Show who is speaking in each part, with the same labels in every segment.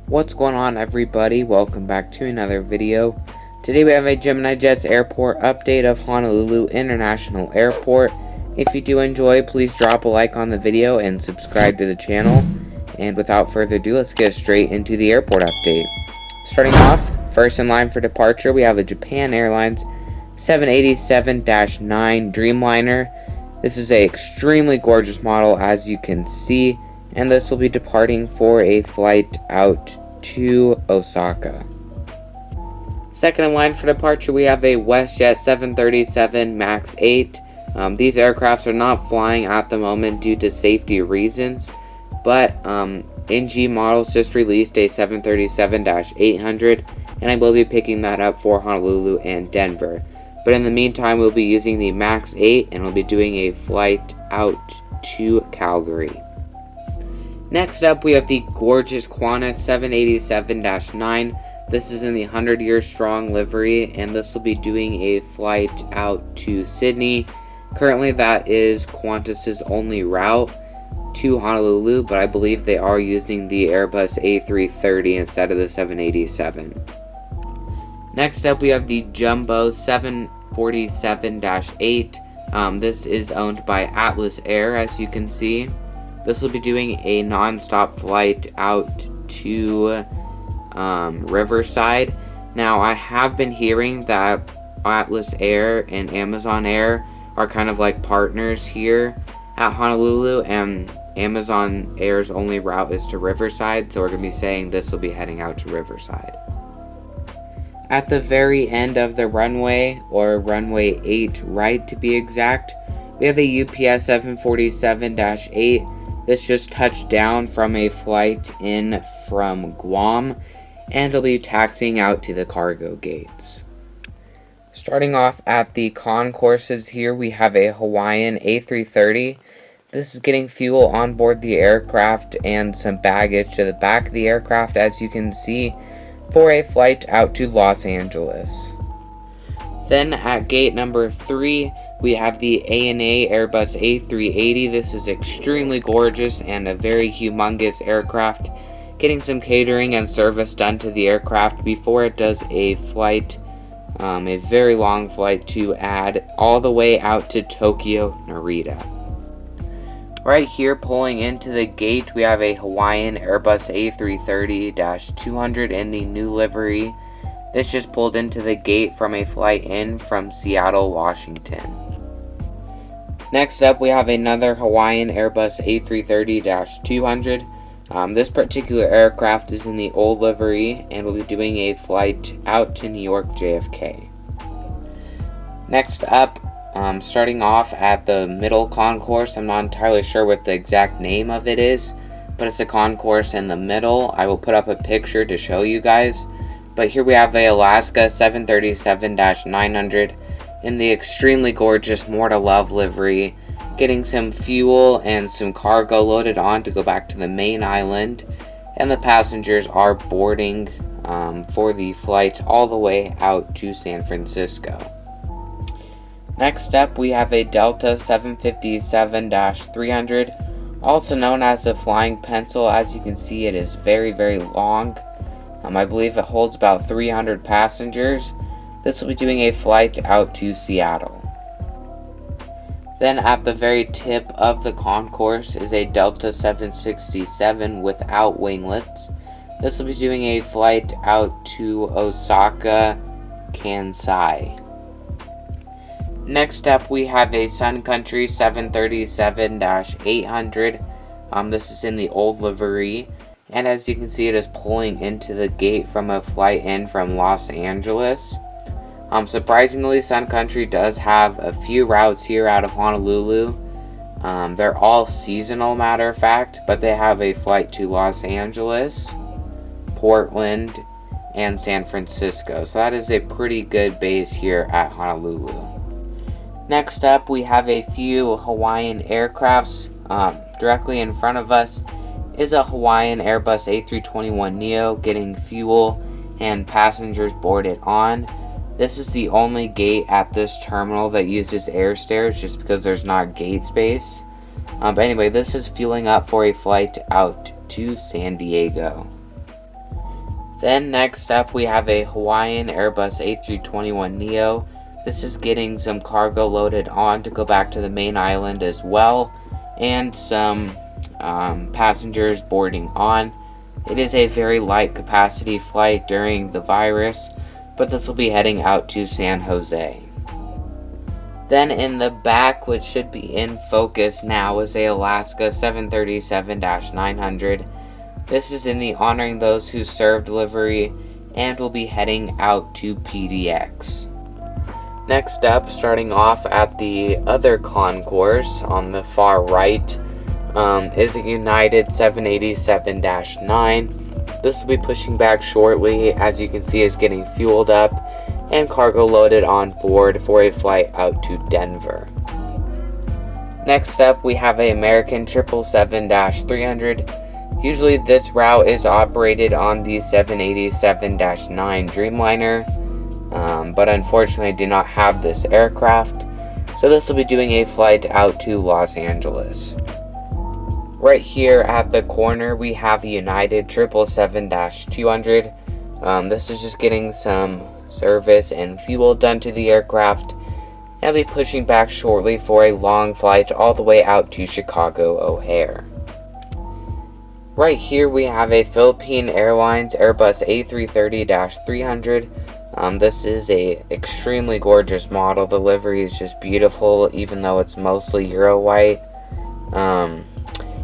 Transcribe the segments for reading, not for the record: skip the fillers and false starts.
Speaker 1: What's going on, everybody? Welcome back to another video. Today we have a Gemini Jets airport update of Honolulu International Airport. If you do enjoy, please drop a like on the video and subscribe to the channel. And without further ado, let's get straight into the airport update. Starting off, first in line for departure, we have the Japan Airlines 787-9 Dreamliner. This is an extremely gorgeous model, as you can see, and this will be departing for a flight out to Osaka. Second in line for departure, we have a Westjet 737 MAX 8. These aircrafts are not flying at the moment due to safety reasons, but NG Models just released a 737-800, and I will be picking that up for Honolulu and Denver. But in the meantime, we'll be using the MAX 8, and we'll be doing a flight out to Calgary. Next up, we have the gorgeous Qantas 787-9. This is in the 100-year strong livery, and this will be doing a flight out to Sydney. Currently, that is Qantas's only route to Honolulu, but I believe they are using the Airbus A330 instead of the 787. Next up, we have the Jumbo 747-8. This is owned by Atlas Air, as you can see. This will be doing a non-stop flight out to Riverside. Now, I have been hearing that Atlas Air and Amazon Air are kind of like partners here at Honolulu, and Amazon Air's only route is to Riverside, so we're going to be saying this will be heading out to Riverside. At the very end of the runway, or runway 8 right to be exact, we have a UPS 747-8. This just touched down from a flight in from Guam, and it'll be taxiing out to the cargo gates. Starting off at the concourses here, we have a Hawaiian A330. This is getting fuel on board the aircraft and some baggage to the back of the aircraft, as you can see, for a flight out to Los Angeles. Then at gate number 3, we have the ANA Airbus A380. This is extremely gorgeous and a very humongous aircraft, getting some catering and service done to the aircraft before it does a flight, a very long flight to add all the way out to Tokyo Narita. Right here, pulling into the gate, we have a Hawaiian Airbus A330-200 in the new livery. This just pulled into the gate from a flight in from Seattle, Washington. Next up, we have another Hawaiian Airbus A330-200. This particular aircraft is in the old livery and will be doing a flight out to New York JFK. Next up, starting off at the middle concourse, I'm not entirely sure what the exact name of it is, but it's a concourse in the middle. I will put up a picture to show you guys. But here we have a Alaska 737-900 in the extremely gorgeous More to Love livery, getting some fuel and some cargo loaded on to go back to the main island, and the passengers are boarding for the flight all the way out to San Francisco. Next up, we have a Delta 757-300, also known as the Flying Pencil. As you can see, it is very, very long. I believe it holds about 300 passengers. This will be doing a flight out to Seattle. Then at the very tip of the concourse is a Delta 767 without winglets. This will be doing a flight out to Osaka, Kansai. Next up, we have a Sun Country 737-800. This is in the old livery, and as you can see, it is pulling into the gate from a flight in from Los Angeles. Surprisingly, Sun Country does have a few routes here out of Honolulu. They're all seasonal, matter of fact, but they have a flight to Los Angeles, Portland, and San Francisco. So that is a pretty good base here at Honolulu. Next up, we have a few Hawaiian aircrafts. Directly in front of us is a Hawaiian Airbus A321neo getting fuel and passengers boarded on. This is the only gate at this terminal that uses air stairs just because there's not gate space. But anyway, this is fueling up for a flight out to San Diego. Then next up we have a Hawaiian Airbus A321neo. This is getting some cargo loaded on to go back to the main island as well, and some passengers boarding on. It is a very light capacity flight during the virus, but this will be heading out to San Jose. Then in the back, which should be in focus now, is a Alaska 737-900. This is in the Honoring Those Who Served livery and will be heading out to PDX. Next up, starting off at the other concourse on the far right, is a United 787-9. This will be pushing back shortly. As you can see, is getting fueled up and cargo loaded on board for a flight out to Denver. Next up, we have an American 777-300. Usually this route is operated on the 787-9 Dreamliner, but unfortunately I do not have this aircraft, so this will be doing a flight out to Los Angeles. Right here at the corner we have the United 777-200. This is just getting some service and fuel done to the aircraft, and I'll be pushing back shortly for a long flight all the way out to Chicago O'Hare. Right here we have a Philippine Airlines Airbus A330-300. This is a extremely gorgeous model. The livery is just beautiful, even though it's mostly Euro white.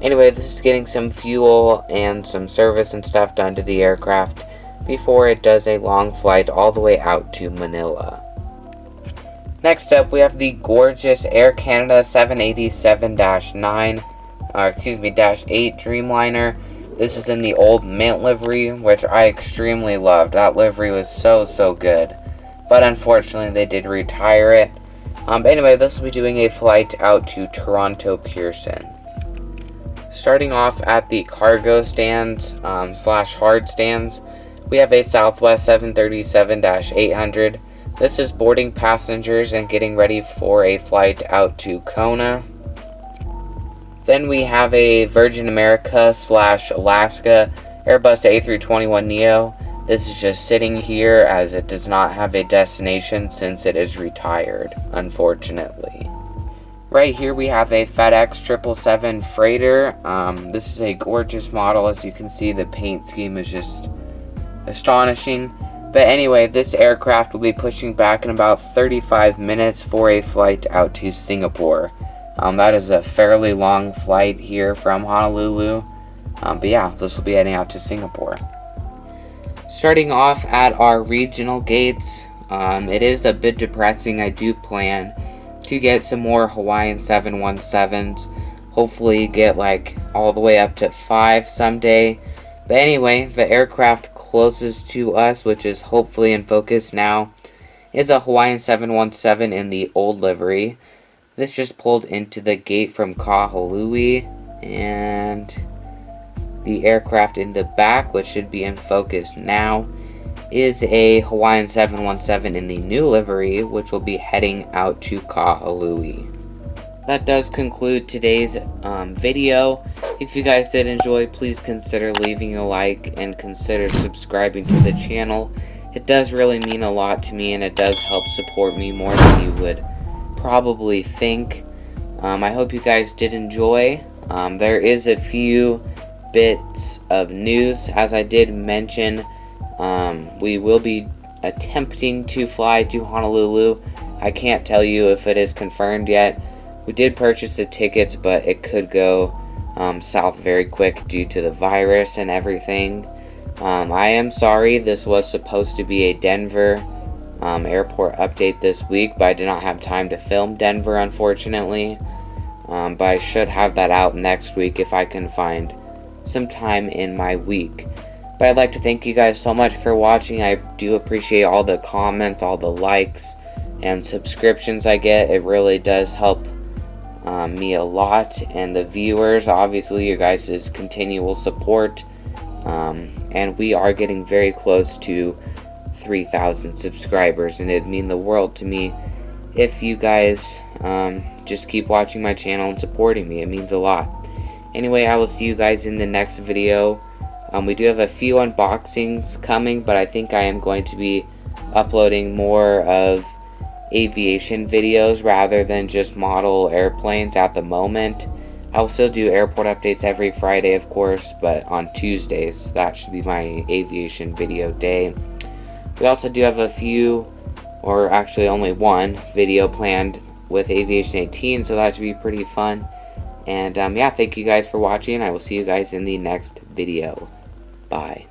Speaker 1: Anyway, this is getting some fuel and some service and stuff done to the aircraft before it does a long flight all the way out to Manila. Next up, we have the gorgeous Air Canada 787-8 Dreamliner. This is in the old mint livery, which I extremely loved. That livery was so good, but unfortunately they did retire it. Anyway, this will be doing a flight out to Toronto Pearson. Starting off at the cargo stands slash hard stands, we have a Southwest 737-800. This is boarding passengers and getting ready for a flight out to Kona. Then we have a Virgin America slash Alaska Airbus A321neo. This is just sitting here as it does not have a destination since it is retired, unfortunately. Right here we have a FedEx 777 freighter. This is a gorgeous model. As you can see, the paint scheme is just astonishing. But anyway, this aircraft will be pushing back in about 35 minutes for a flight out to Singapore. That is a fairly long flight here from Honolulu. But yeah, this will be heading out to Singapore. Starting off at our regional gates, it is a bit depressing. I do plan to get some more Hawaiian 717s. Hopefully get like all the way up to 5 someday. But anyway, the aircraft closest to us, which is hopefully in focus now, is a Hawaiian 717 in the old livery. This just pulled into the gate from Kahului, and the aircraft in the back, which should be in focus now, is a Hawaiian 717 in the new livery, which will be heading out to Kahului. That does conclude today's video. If you guys did enjoy, please consider leaving a like and consider subscribing to the channel. It does really mean a lot to me, and it does help support me more than you would probably think. I hope you guys did enjoy. There is a few bits of news. As I did mention, we will be attempting to fly to Honolulu. I can't tell you if it is confirmed yet. We did purchase the tickets, but it could go south very quick due to the virus and everything. I am sorry, this was supposed to be a Denver airport update this week, but I did not have time to film Denver, unfortunately. But I should have that out next week if I can find some time in my week. But I'd like to thank you guys so much for watching. I do appreciate all the comments, all the likes, and subscriptions I get. It really does help me a lot, and the viewers, obviously your guys' continual support, and we are getting very close to 3,000 subscribers, and it'd mean the world to me if you guys just keep watching my channel and supporting me. It means a lot. Anyway, I will see you guys in the next video. We do have a few unboxings coming, but I think I am going to be uploading more of aviation videos rather than just model airplanes at the moment. I'll still do airport updates every Friday, of course, but on Tuesdays. That should be my aviation video day. We also do have a few, or actually only one, video planned with Aviation 18, so that should be pretty fun. And yeah, thank you guys for watching. I will see you guys in the next video. Bye.